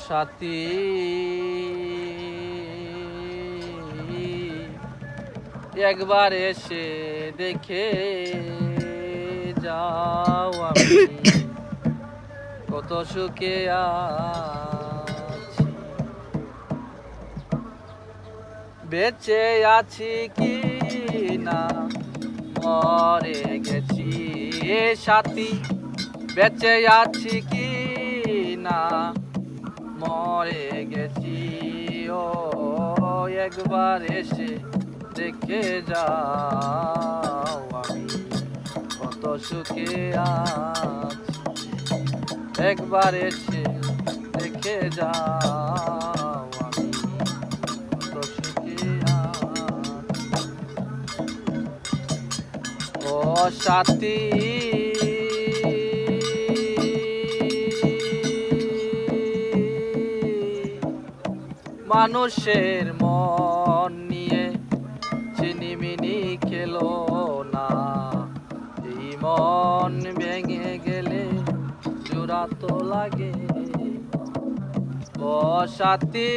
সাথী একবার এসে দেখে যাও আমি কত সুখে আছি। বেঁচে আছি কি না মরে গেছি সাথী, বেঁচে আছি কি না মরে গেছি। ও একবার এসে দেখে যাও আমি কত সুখে আছি। একবার এসে দেখে যাও আমি কত সুখে আছি। ও সাথী মানুষের মন নিয়ে চিনিমিনি খেলো না, এই মন ভেঙে গেলে জোড়া তো লাগে। ও সাথী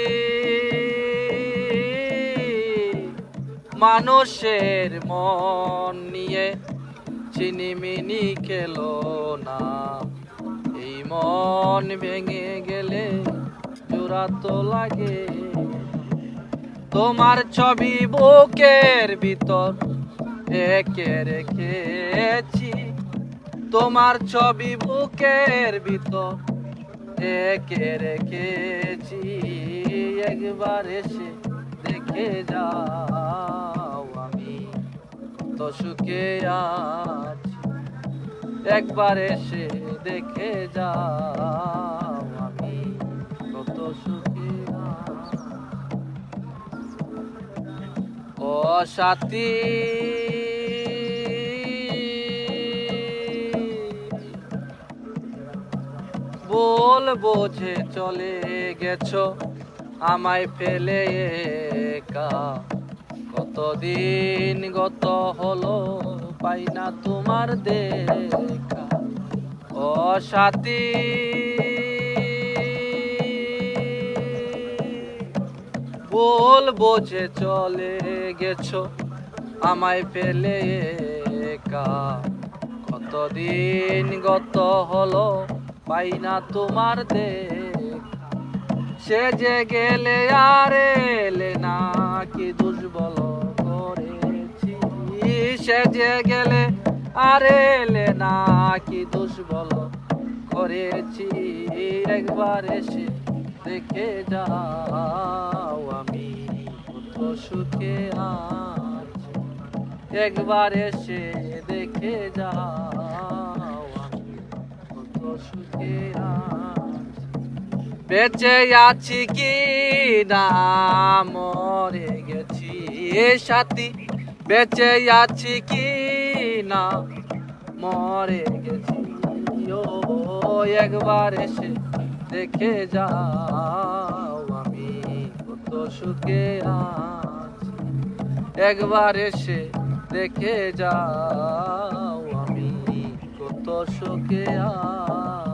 মানুষের মন নিয়ে চিনিমিনি খেলো না, এই মন ভেঙে গেলে জোড়া তো লাগে। তোমার ছবি বুকের ভিতর এঁকে রেখেছি, তোমার ছবি বুকের ভিতর এঁকে রেখেছি। একবার এসে দেখে যাও আমি তো সুখে আছি। একবার এসে দেখে যাও আমি কত সুখে আছি। ও সাথী বলবো যে চলে গেছো আমায় ফেলে একা, কতদিন গত হলো পাই না তোমার দেখা। ও সাথী বলবো যে চলে গেছো আমায় ফেলে একা, কতদিন গত হলো পাই না তোমার দেখা। সে যে গেলে আর এলে না কি দোষ বলো করেছি, সে যে গেলে আর এলে না কি দোষ বলো করেছি। একবার এসে দেখে যাও আমি কত সুখে আছি। একবার এসে দেখে যাও আমি কত সুখে আছি। বেঁচে আছি কি না মরে গেছি সাথী, বেঁচে আছি কি না মরে গেছি। ও একবার এসে দেখে যাও আমি কত সুখে আছি। একবার এসে দেখে যাও আমি কত সুখে আছি।